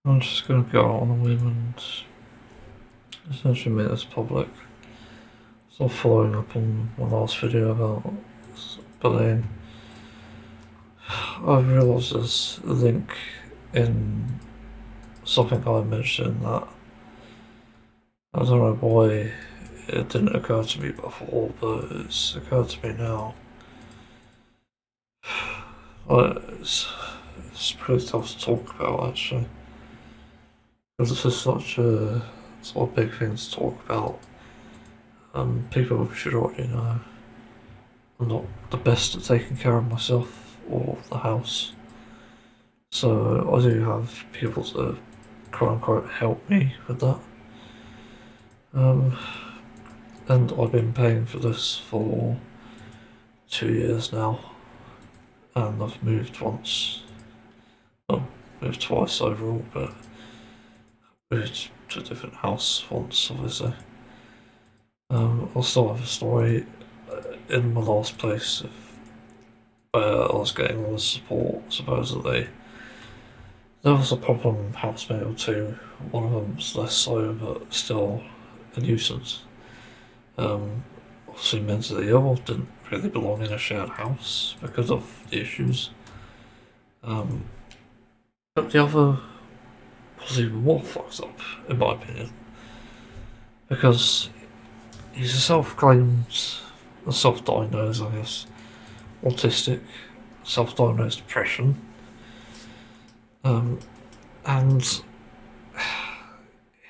I'm just gonna go out on a whim and essentially make this public. So following up on my last video about bullying, I've realised there's a link in something I mentioned that I don't know why it didn't occur to me before, but it's occurred to me now. It's pretty tough to talk about actually, because this is such a sort of big thing to talk about. People should already know I'm not the best at taking care of myself or the house. So I do have people to quote unquote help me with that. Um, and I've been paying for this for 2 years now, and I've moved once. Well, moved twice overall, but moved to a different house once, obviously. I'll still have a story in my last place of where I was getting all the support, supposedly. There was a problem housemate or two. One of them was less so, but still a nuisance. Obviously mentally ill, didn't really belong in a shared house because of the issues. Um, but the other was even more fucked up, in my opinion, because he's a self-diagnosed, I guess, autistic, self-diagnosed depression, and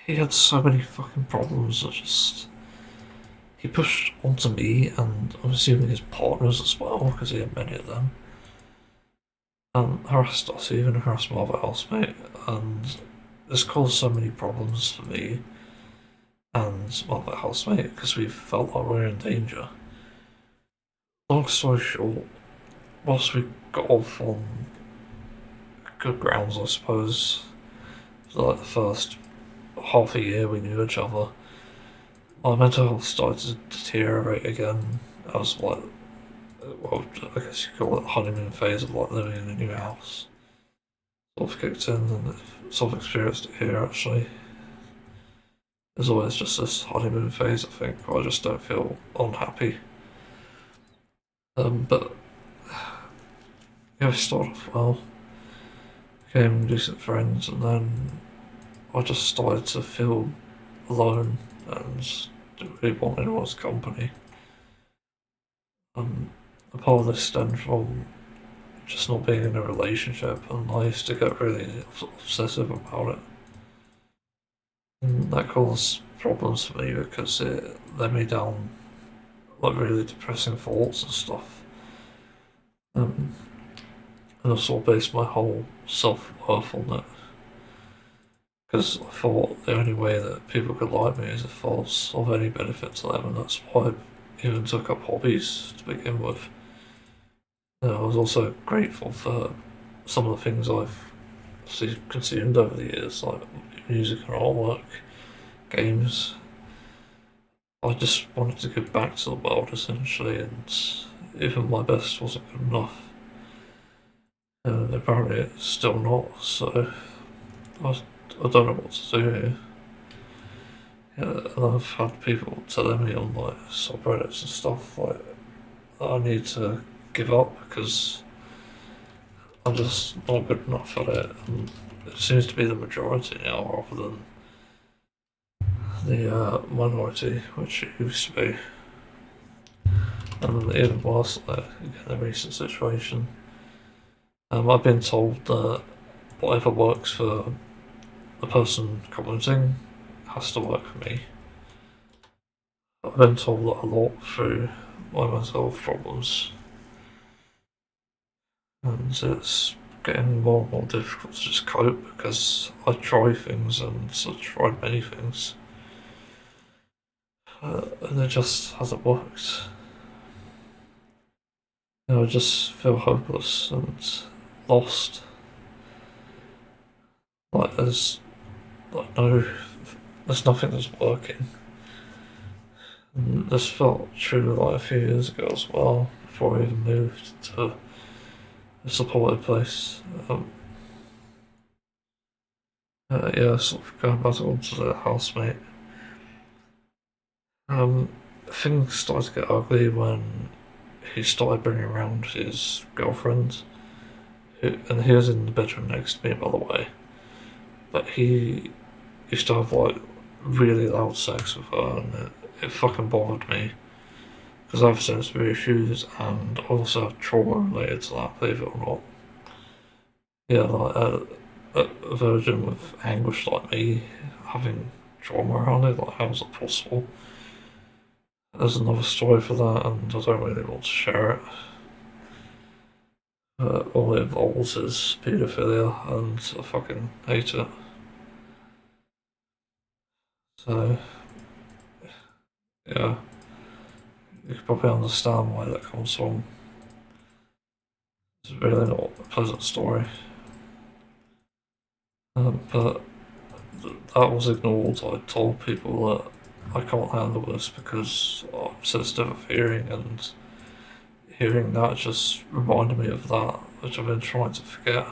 he had so many fucking problems that just he pushed onto me, and I'm assuming his partners as well, because he had many of them, and harassed us, even harassed my other housemate, and this caused so many problems for me and my other housemate because we felt like we were in danger. Long story short, whilst we got off on good grounds, I suppose, like the first half a year we knew each other, my mental health started to deteriorate again. I was like, well, I guess you call it the honeymoon phase of like living in a new house. Sort of kicked in, and sort of experienced it here actually. There's always just this honeymoon phase, I think, where I just don't feel unhappy. But yeah, we started off well, became decent friends, and then I just started to feel alone and didn't really want anyone's company. A part of this stemmed from just not being in a relationship, and I used to get really obsessive about it. And that caused problems for me because it led me down like really depressing thoughts and stuff. Um, and I sort of based my whole self worth on it. Because I thought the only way that people could like me is if I was of any benefit to them, and that's why I even took up hobbies to begin with. I was also grateful for some of the things I've consumed over the years, like music and artwork, games. I just wanted to give back to the world essentially, and even my best wasn't good enough. And apparently it's still not, so I, I don't know what to do here. Yeah, and I've had people telling me on like subreddits and stuff like that I need to give up because I'm just not good enough at it, and it seems to be the majority now rather than the minority, which it used to be. And even worse, like in the recent situation, I've been told that whatever works for the person commenting has to work for me. I've been told that a lot through my mental health problems, and it's getting more and more difficult to just cope because I try things and I've tried many things, and it just hasn't worked. I just feel hopeless and lost. Like like no, there's nothing that's working. And this felt true like a few years ago as well, before I even moved to a supported place. Yeah, sort of going back onto the housemate. Things started to get ugly when he started bringing around his girlfriend, and he was in the bedroom next to me, by the way. But he used to have like really loud sex with her, and it fucking bothered me because I have sensory issues and also have trauma related to that, believe it or not. Yeah, like a virgin with anguish like me having trauma around it, like how is it possible? There's another story for that, and I don't really want to share it. All it involves is paedophilia, and I fucking hate it. So, yeah, you can probably understand where that comes from. It's really not a pleasant story. But that was ignored. I told people that I can't handle this because I'm sensitive of hearing, and hearing that just reminded me of that, which I've been trying to forget.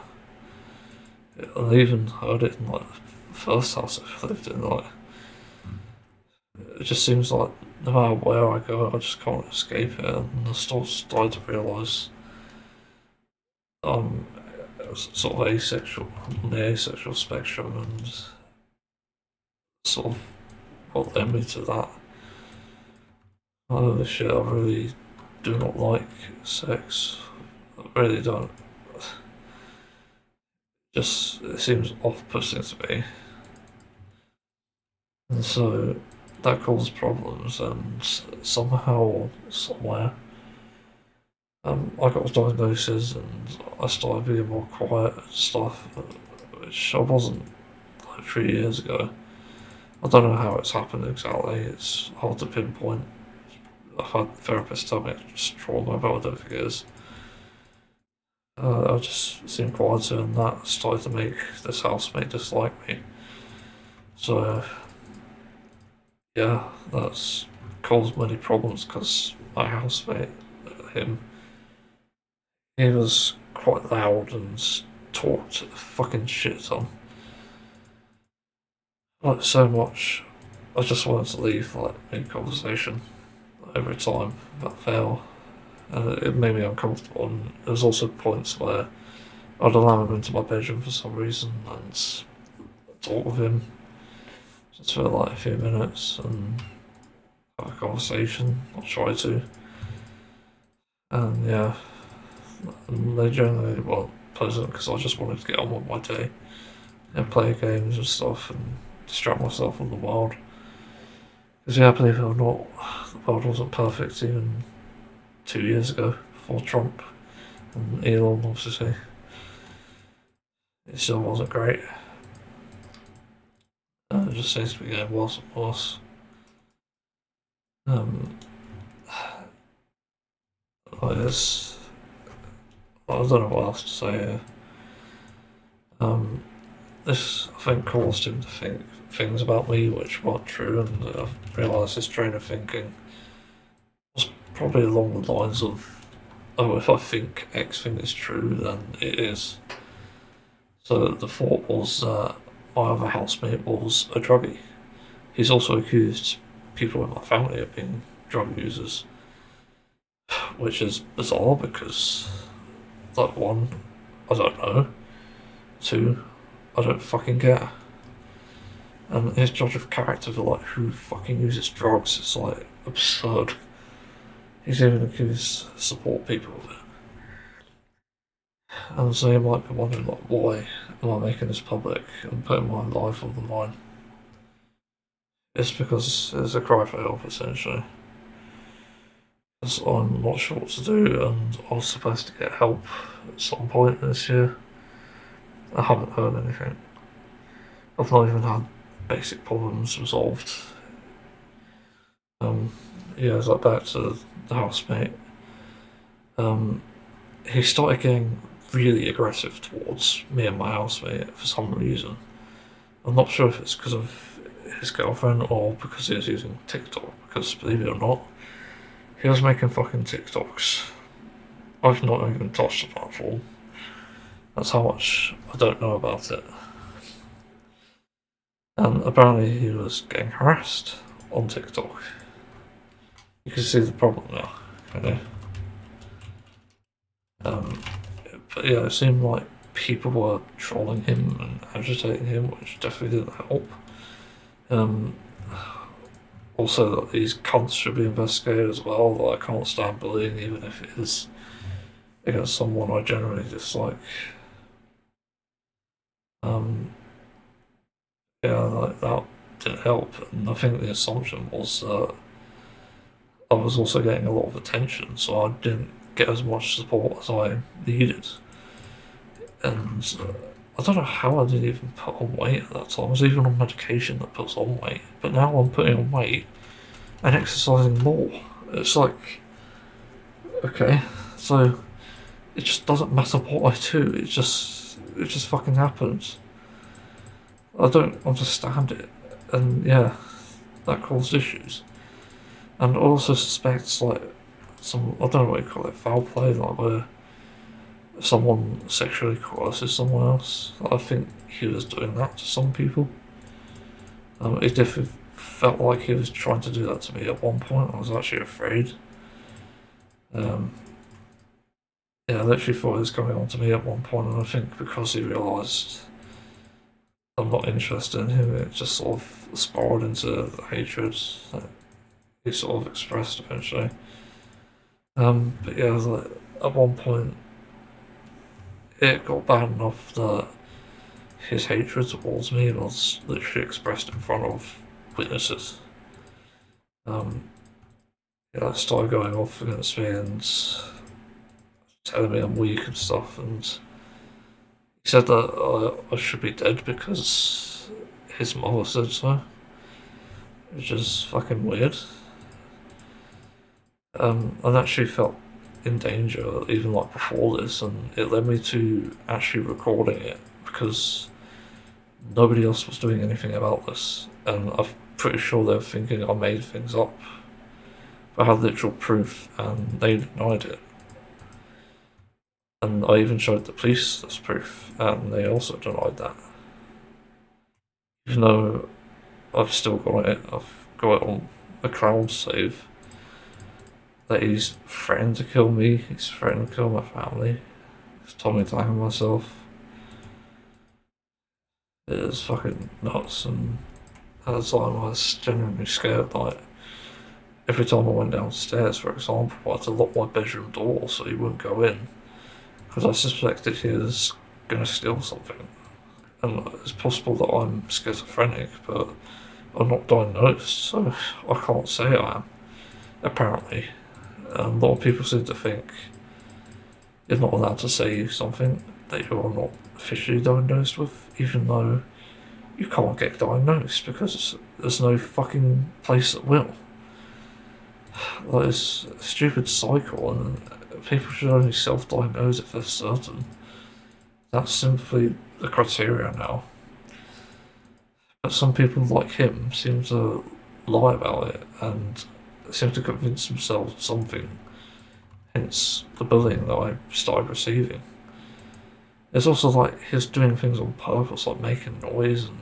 I even heard it in like the first house I've lived in. Like, it just seems like no matter where I go, I just can't escape it. And I started to realise I'm sort of asexual, on the asexual spectrum, and sort of what led me to that. Oh shit, I really do not like sex. I really don't. Just, it seems off-putting to me. And so that caused problems, and somehow, somewhere, I got a diagnosis and I started being more quiet and stuff, which I wasn't like 3 years ago. I don't know how it's happened exactly, it's hard to pinpoint. I've had therapists tell me it's trauma, but I don't think it is. I just seemed quieter, and that started to make this housemate dislike me. So, yeah, that's caused many problems because my housemate, him, he was quite loud and talked fucking shit on. Like, so much. I just wanted to leave, like, mid conversation every time that failed. And it made me uncomfortable. And there was also points where I'd allow him into my bedroom for some reason and talk with him just for like a few minutes and have a conversation. I'll try to. And yeah, and they generally weren't pleasant because I just wanted to get on with my day and play games and stuff and distract myself from the world. Because yeah, believe it or not, the world wasn't perfect even 2 years ago before Trump and Elon, obviously. It still wasn't great. It just seems to be getting worse and worse. Um, I guess I don't know what else to say here. Um, this, I think, caused him to think things about me which weren't true, and I've realised his train of thinking was probably along the lines of, oh, if I think X thing is true, then it is. So the thought was that my other housemate was a druggie. He's also accused people in my family of being drug users, which is bizarre because, like, one, I don't know, two, I don't fucking care. And his judge of character for like who fucking uses drugs is like absurd. He's even accused support people of it. And so you might be wondering like why am I making this public and putting my life on the line? It's because it's a cry for help essentially. Because I'm not sure what to do and I was supposed to get help at some point this year. I haven't heard anything. I've not even had basic problems resolved. Um, yeah, it's like back to the housemate. Um, he started getting really aggressive towards me and my housemate for some reason. I'm not sure if it's because of his girlfriend or because he was using TikTok. Because believe it or not, he was making fucking TikToks. I've not even touched the platform. That's how much I don't know about it. And apparently he was getting harassed on TikTok. You can see the problem now, kind of. But yeah, it seemed like people were trolling him and agitating him, which definitely didn't help. Um, Also, that these cunts should be investigated as well. That I can't stand bullying, even if it is against someone I generally dislike. Um, yeah, like that didn't help. And I think the assumption was that I was also getting a lot of attention, so I didn't get as much support as I needed. And I don't know how I didn't even put on weight at that time. I was even on medication that puts on weight, but now I'm putting on weight and exercising more. It's like, okay, so it just doesn't matter what I do. It just fucking happens. I don't understand it, and yeah, that caused issues. And I also suspect like some, I don't know what you call it, foul play, like where someone sexually coerces someone else. I think he was doing that to some people. It definitely felt like he was trying to do that to me at one point. I was actually afraid. Um, yeah, I literally thought he was coming on to me at one point, and I think because he realised I'm not interested in him, it just sort of spiraled into the hatred that he sort of expressed eventually. But yeah, like, at one point it got bad enough that his hatred towards me was literally expressed in front of witnesses. Um, yeah, it started going off against me and telling me I'm weak and stuff, and he said that I should be dead because his mother said so, which is fucking weird. I actually felt in danger even like before this, and it led me to actually recording it because nobody else was doing anything about this, and I'm pretty sure they're thinking I made things up. I had literal proof, and they denied it. And I even showed the police this proof, and they also denied that. Even though I've still got it, I've got it on a cloud save. That he's threatened to kill me, he's threatened to kill my family, he's told me to hang myself. It is fucking nuts, and at the time I was genuinely scared. Like, every time I went downstairs, for example, I had to lock my bedroom door so he wouldn't go in, because I suspected he was going to steal something. And it's possible that I'm schizophrenic, but I'm not diagnosed, so I can't say I am, apparently. A lot of people seem to think you're not allowed to say something that you're not officially diagnosed with, even though you can't get diagnosed because there's no fucking place that will. Like, it's a stupid cycle, and people should only self-diagnose if they're certain. That's simply the criteria now. But some people like him seem to lie about it and seem to convince themselves of something, hence the bullying that I started receiving. It's also like he's doing things on purpose, like making noise and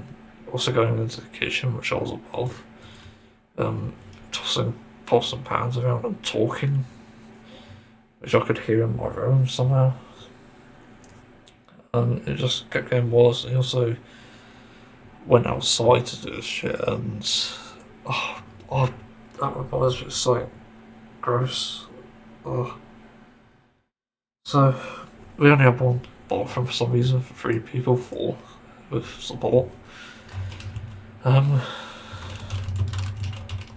also going into the kitchen, which I was above, tossing pots and pans around and talking, which I could hear in my room somehow. And it just kept getting worse. And he also went outside to do this shit, and oh, oh that reminds me of something gross. Oh. So we only had one bathroom for some reason for 3 people, 4 with support.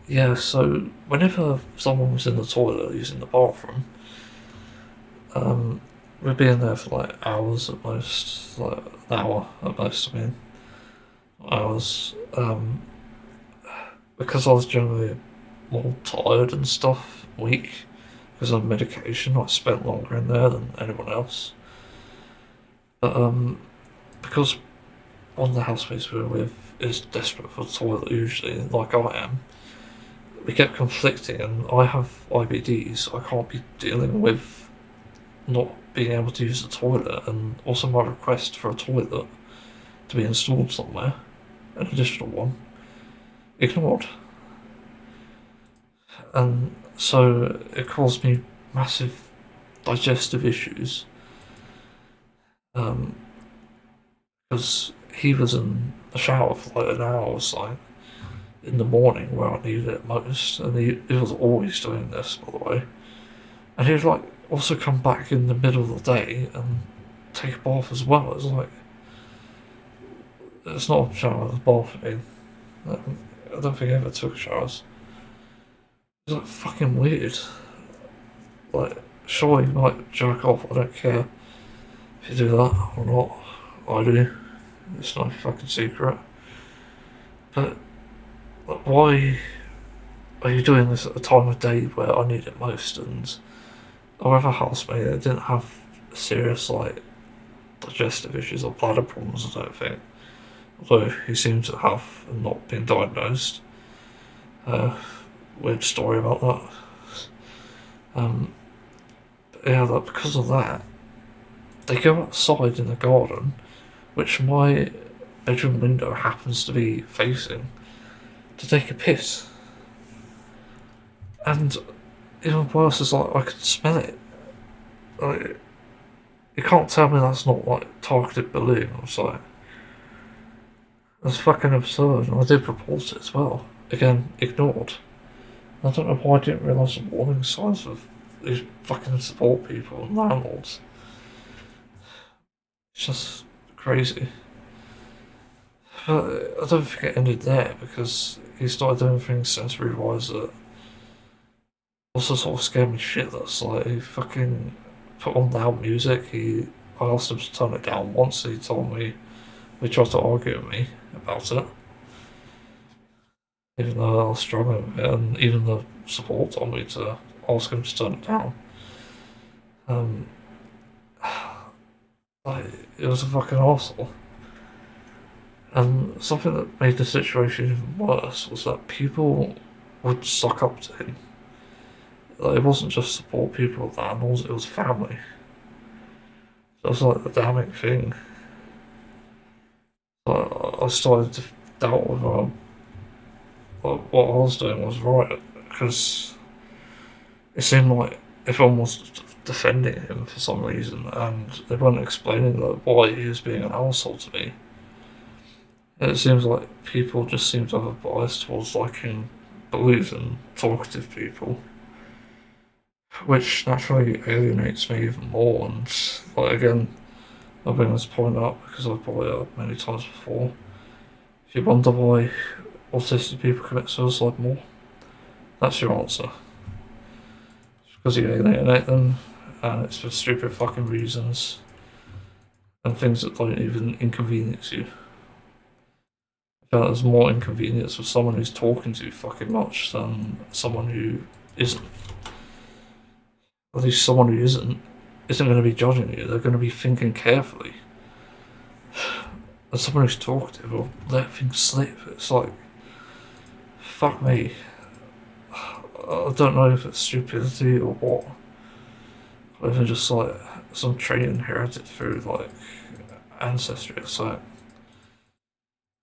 Yeah, so whenever someone was in the toilet using the bathroom, we'd be in there for like hours at most, like an hour at most, I mean, hours. Because I was generally more tired and stuff, weak, because of medication, I spent longer in there than anyone else. But because one of the housemates we were with is desperate for the toilet usually, like I am, we kept conflicting, and I have IBD, so I can't be dealing with not being able to use the toilet, and also my request for a toilet to be installed somewhere. an additional one, ignored. And so it caused me massive digestive issues. Because he was in the shower for like an hour or so in the morning where I needed it most, and he was always doing this, by the way. And he'd like also come back in the middle of the day and take a bath as well. It's like, it's not a shower, it's a bath. I mean, I don't think I ever took showers. It's like fucking weird. Like, sure, you might jerk off, I don't care if you do that or not. I do. It's no fucking secret. But like, why are you doing this at the time of day where I need it most? And our other housemate didn't have serious like digestive issues or bladder problems, I don't think. Although he seemed to have and not been diagnosed. Weird story about that. But yeah, like, because of that, they go outside in the garden, which my bedroom window happens to be facing, to take a piss. And even worse is like I can smell it. Like, you can't tell me that's not like targeted bullying or something. That's fucking absurd, and I did report it as well. Again, ignored. I don't know why I didn't realise the warning signs of these fucking support people and landlords. It's just crazy. But I don't think it ended there, because he started doing things sensory wise that also sort of scared me shitless. Like, he fucking put on loud music. I asked him to turn it down once. He told me, he tried to argue with me about it, even though I was struggling with it, and even the support told me to ask him to turn it down. Like, it was a fucking arsehole. And something that made the situation even worse was that people would suck up to him. Like, it wasn't just support people with animals, it was family. So that's like the damning thing. I started to doubt whether what I was doing was right, because it seemed like everyone was defending him for some reason, and they weren't explaining like why he was being an asshole to me. And it seems like people just seem to have a bias towards liking bullies and talkative people, which naturally alienates me even more. And like, again, I've been this point up because I've brought it up many times before. If you wonder why autistic people commit suicide more, that's your answer. It's because you alienate them, and it's for stupid fucking reasons and things that don't even inconvenience you. I feel like there's more inconvenience with someone who's talking too fucking much than someone who isn't. At least someone who isn't going to be judging you. They're going to be thinking carefully. And someone who's talkative will let things slip. It's like, fuck me. I don't know if it's stupidity or what. Or even just like some trait inherited through like ancestry or something.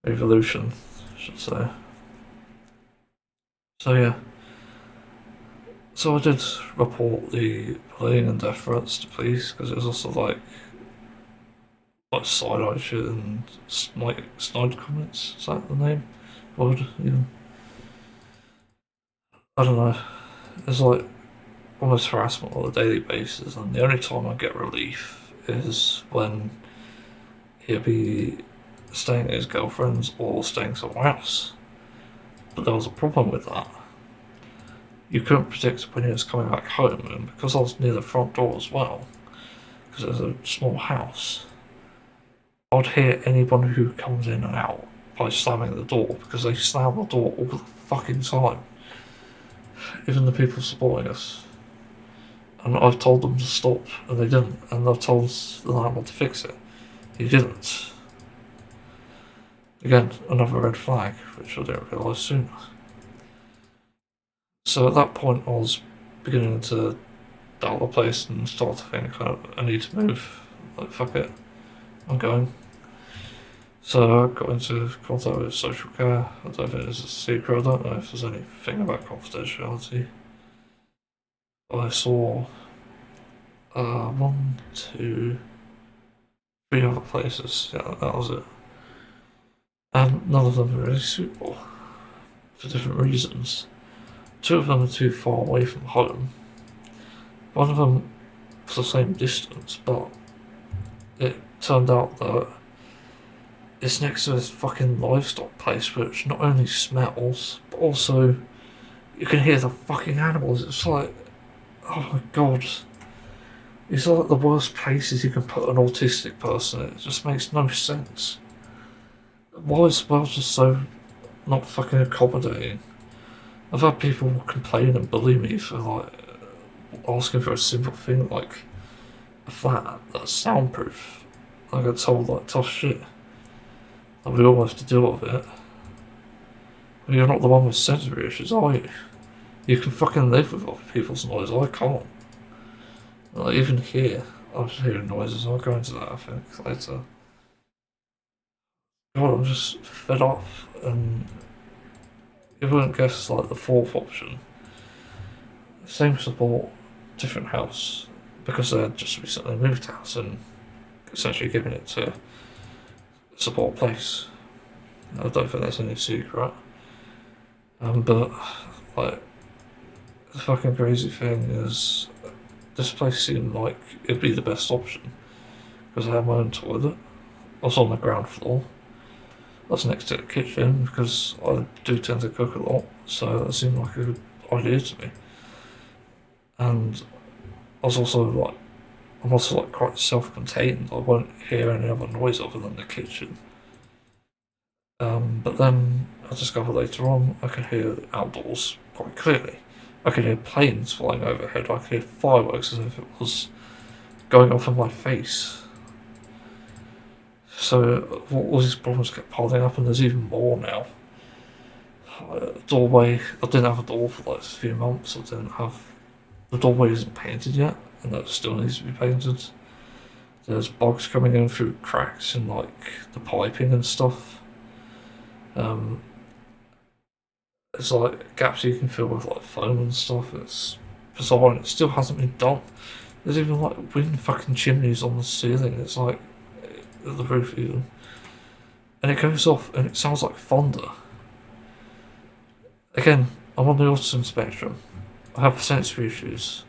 Evolution, I should say. So yeah. So I did report the bullying and death threats to police, because it was also like side-eye shit and snide comments. Is that the name? Word even? I don't know. It's like almost harassment on a daily basis, and the only time I get relief is when he'll be staying at his girlfriend's or staying somewhere else. But there was a problem with that. You couldn't predict when he was coming back home, and because I was near the front door as well, because it was a small house, I'd hear anyone who comes in and out by slamming the door, because they slam the door all the fucking time. Even the people supporting us. And I've told them to stop, and they didn't. And I've told the landlord to fix it. He didn't. Again, another red flag, which I didn't realise sooner. So at that point, I was beginning to doubt the place and start to think, I need to move. Like, fuck it. I'm going. So I got into contact with social care. I don't think it's a secret. I don't know if there's anything about confidentiality. I saw one, two, three other places. Yeah, that was it. And none of them were really suitable for different reasons. Two of them are too far away from home. One of them was the same distance, but it turned out that it's next to this fucking livestock place, which not only smells, but also you can hear the fucking animals. It's like, oh my god. It's like the worst places you can put an autistic person in. It just makes no sense. Why is the world just so not fucking accommodating? I've had people complain and bully me for like asking for a simple thing like a flat that's soundproof. I got told like tough shit. And we all have to deal with it. But you're not the one with sensory issues, are you? You can fucking live with other people's noise. I can't. Like, even here, I'm just hearing noises. I'll go into that, I think, later. God, I'm just fed up, and you wouldn't guess like the fourth option. Same support, different house, because they had just recently moved house and essentially given it to support place. I don't think that's any secret. But like the fucking crazy thing is, this place seemed like it'd be the best option because I had my own toilet. I was on the ground floor. I was next to the kitchen because I do tend to cook a lot, so that seemed like a good idea to me. And I was also like, I'm also like quite self-contained. I won't hear any other noise other than the kitchen. But then I discovered later on I could hear outdoors quite clearly. I could hear planes flying overhead. I could hear fireworks as if it was going off in my face. So all these problems kept piling up, and there's even more now. Doorway. I didn't have a door for like a few months. I didn't have the doorway isn't painted yet, and that still needs to be painted. There's bugs coming in through cracks in like the piping and stuff. There's like gaps you can fill with like foam and stuff. It's bizarre, and it still hasn't been done. There's even like wind fucking chimneys on the ceiling. It's like at the roof even, and it goes off and it sounds like thunder. Again, I'm on the autism spectrum. I have sensory issues.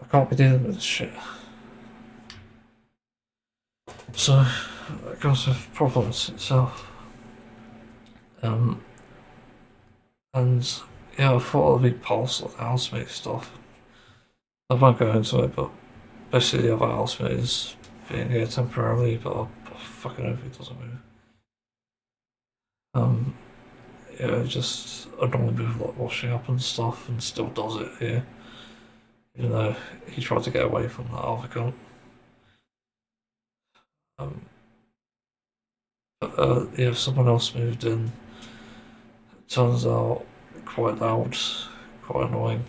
I can't be dealing with this shit. So it comes with problems itself. And yeah, I thought I'd be past like the housemate stuff. I won't go into it, but basically the other housemate is being here temporarily, but I fucking hope he doesn't move. Um, yeah, just annoying me with like washing up and stuff, and still does it here, even though he tried to get away from that other cunt. Um, yeah, someone else moved in. It turns out quite loud, quite annoying,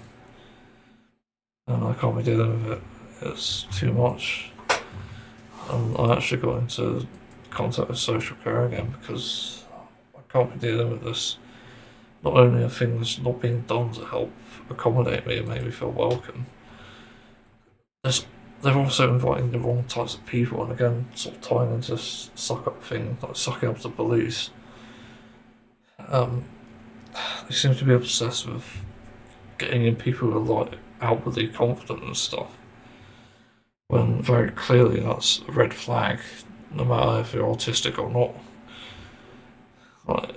and I can't be dealing with it. It's too much. And I actually got into contact with social care again because I can't be dealing with this. Not only are things not being done to help accommodate me and make me feel welcome, there's, they're also inviting the wrong types of people, and again, sort of tying into this suck up thing, like sucking up to police. Um, they seem to be obsessed with getting in people who are like outwardly confident and stuff, when very clearly that's a red flag, no matter if you're autistic or not. Like,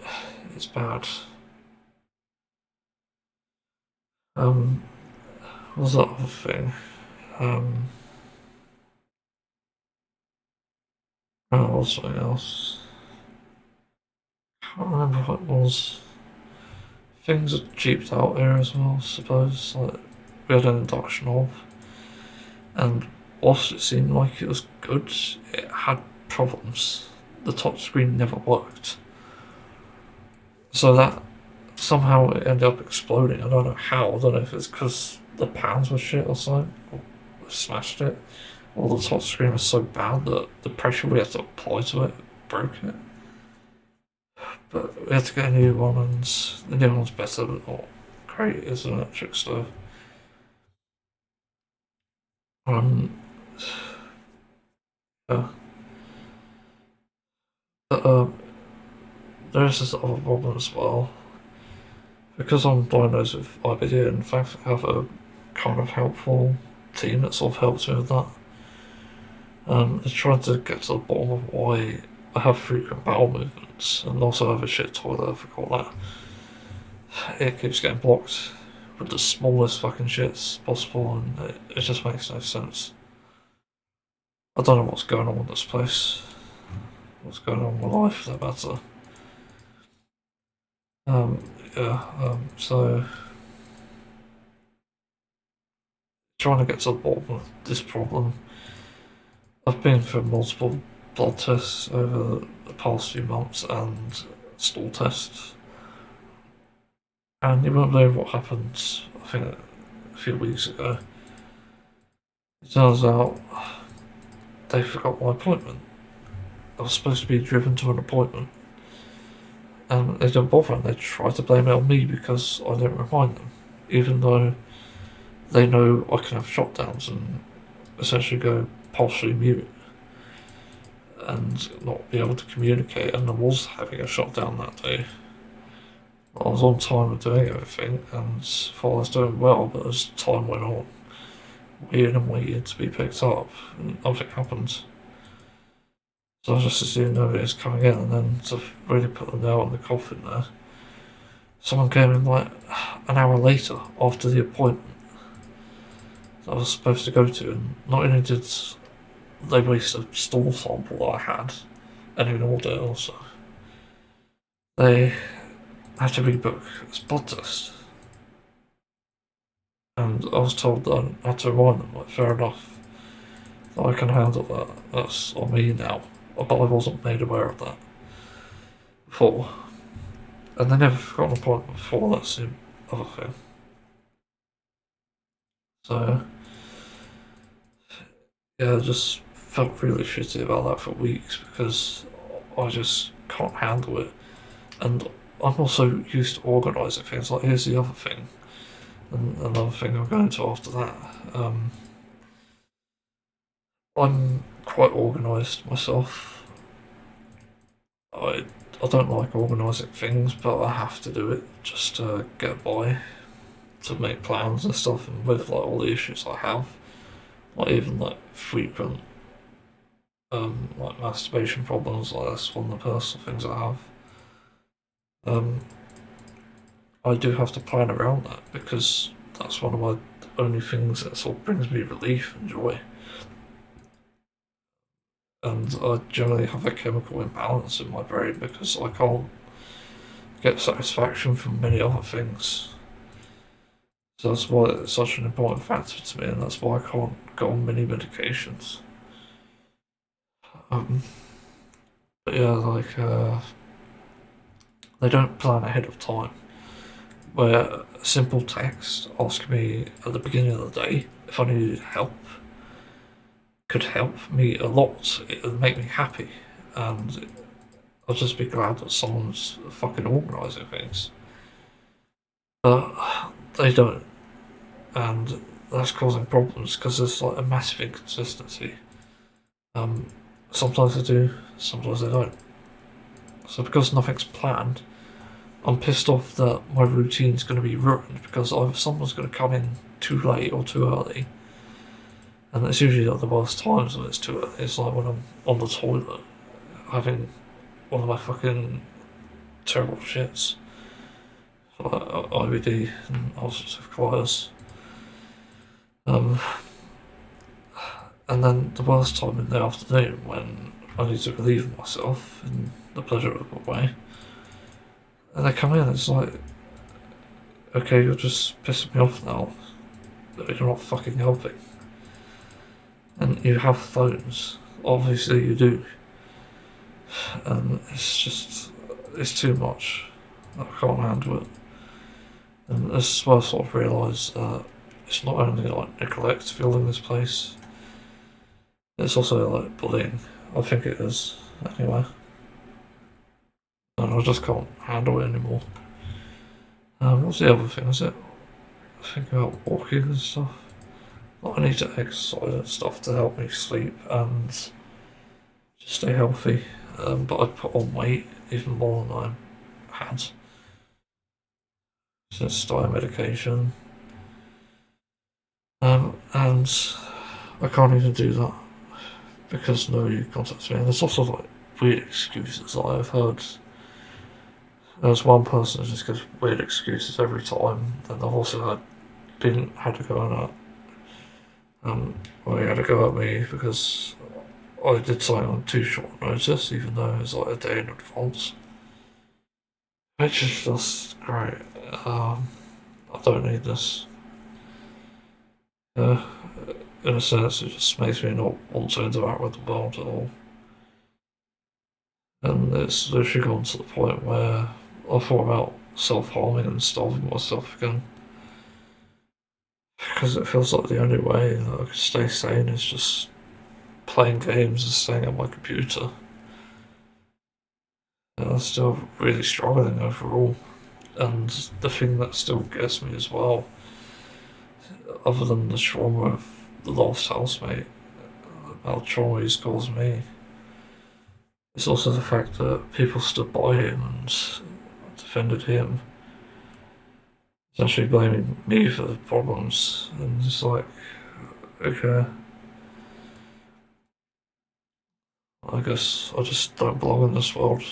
it's bad. Um, what was that other thing? Um, oh, was something else. Can't remember what it was. Things are cheaped out here as well, I suppose. Like, we had an induction hob, and whilst it seemed like it was good, it had problems. The touchscreen never worked. So that somehow it ended up exploding. I don't know how. I don't know if it's because the pans were shit or something, or smashed it, or the touchscreen was so bad that the pressure we had to apply to it broke it. But we had to get a new one, and the new one's better, but not great as an electric stove. Yeah. But there's this other problem as well. Because I'm diagnosed with IBD, and thankfully I have a kind of helpful team that sort of helps me with that. They're trying to get to the bottom of why I have frequent bowel movements, and also have a shit toilet, I forgot that. It keeps getting blocked with the smallest fucking shits possible, and it just makes no sense. I don't know what's going on with this place. What's going on with my life, for that matter. So trying to get to the bottom of this problem. I've been through multiple blood tests over the past few months and stool tests, and you won't believe what happened. I think a few weeks ago. It turns out they forgot my appointment. I was supposed to be driven to an appointment, and they didn't bother, and they tried to blame it on me because I didn't remind them, even though they know I can have shutdowns and essentially go partially mute and not be able to communicate. And I was having a shutdown that day. I was on time with doing everything and thought I was doing well, but as time went on, waited and waited to be picked up, and nothing happened. So I just assumed nobody was coming in, and then to really put the nail in the coffin there, someone came in like an hour later after the appointment that I was supposed to go to, and not only did they waste a stool sample that I had and ignored it also, they had to rebook this blood test. And I was told that I had to remind them, like, fair enough, that I can handle that, that's on me now. But I wasn't made aware of that before. And they never forgot an appointment before, that's the other thing. So, yeah, I just felt really shitty about that for weeks because I just can't handle it. And I'm also used to organising things, like, here's the other thing. And another thing I'm going to after that. I'm quite organised myself. I don't like organising things, but I have to do it just to get by, to make plans and stuff. And with like all the issues I have, like even like frequent like masturbation problems, like that's one of the personal things I have. I do have to plan around that because that's one of my only things that sort of brings me relief and joy. And I generally have a chemical imbalance in my brain because I can't get satisfaction from many other things. So that's why it's such an important factor to me, and that's why I can't go on many medications. Um, but yeah, like they don't plan ahead of time. Where a simple text asking me at the beginning of the day if I needed help could help me a lot. It would make me happy, and I'll just be glad that someone's fucking organising things. But they don't, and that's causing problems because there's like a massive inconsistency. Sometimes they do, sometimes they don't. So because nothing's planned, I'm pissed off that my routine's going to be ruined because either someone's going to come in too late or too early. And it's usually at the worst times when it's too early. It's like when I'm on the toilet having one of my fucking terrible shits for like IBD and ulcerative colitis. And then the worst time in the afternoon when I need to relieve myself in the pleasurable way. And they come in, it's like, okay, you're just pissing me off now. You're not fucking helping. And you have phones. Obviously you do. And it's too much. I can't handle it. And this is where I sort of realised that it's not only like neglect filling this place, it's also like bullying. I think it is, anyway. and I just can't handle it anymore. What's the other thing? Is it? I think about walking and stuff. Like, I need to exercise and stuff to help me sleep and just stay healthy. But I put on weight even more than I had since starting medication. And I can't even do that because nobody contacts me. And there's also like weird excuses that I've heard. There's one person who just gives weird excuses every time, and I've also had to go on that. Well, he had to go at me because I did something on too short notice, even though it was like a day in advance. Which is just great. I don't need this. Uh, in a sense, it just makes me not want to interact with the world at all. And it's literally gone to the point where I thought about self-harming and starving myself again. Because it feels like the only way that I can stay sane is just playing games and staying at my computer. And I'm still really struggling overall. And the thing that still gets me as well, other than the trauma of the last housemate, how trauma he's caused me, it's also the fact that people stood by him and defended him. It's actually blaming me for the problems, and it's like, okay, I guess I just don't belong in this world.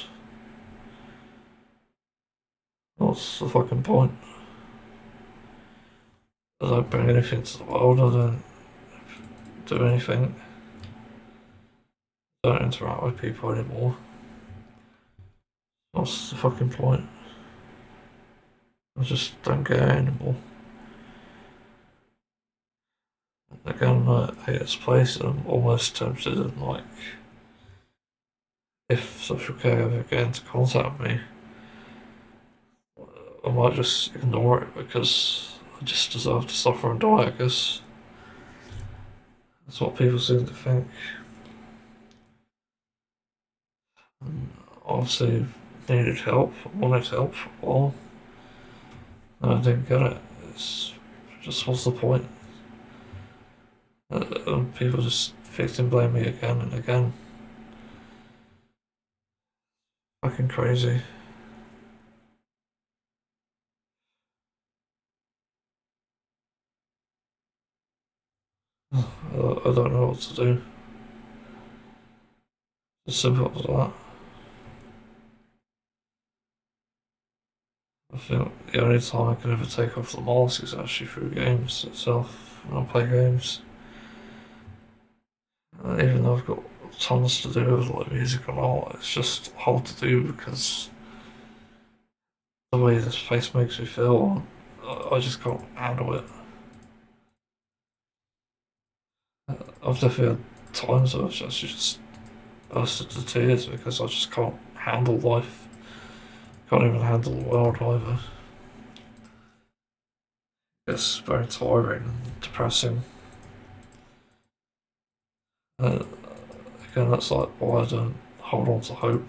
What's the fucking point? I don't bring anything to the world, I don't do anything, I don't interact with people anymore. What's the fucking point? I just don't get it anymore. Again, I hate this place, and I'm almost tempted, and like, if social care ever get into contact me, I might just ignore it because I just deserve to suffer and die, I guess. That's what people seem to think. And obviously, needed help, wanted help for a while, and I didn't get it. It's just what's the point? And people just victim blame me again and again. Fucking crazy. I don't know what to do. As simple as that. I think the only time I can ever take off the mask is actually through games itself, when I play games. Even though I've got tons to do with like music and art, it's just hard to do because the way this place makes me feel, I just can't handle it. I've definitely had times where I've actually just bursted to tears because I just can't handle life. Can't even handle the world either. It's very tiring and depressing. Uh, Again, that's like why I don't hold on to hope.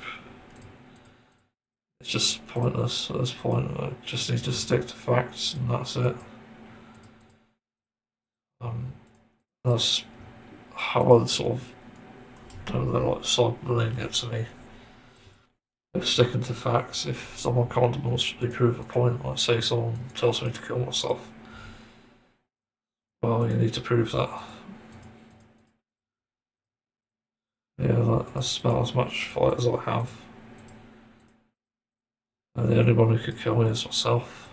It's just pointless at this point. I just need to stick to facts and that's it. Um, that's how I sort of don't know, like cyberbullying it to me. If sticking to facts, if someone can't demonstrably prove a point, like say someone tells me to kill myself, well, you need to prove that. Yeah, that's about as much fight as I have. And the only one who could kill me is myself.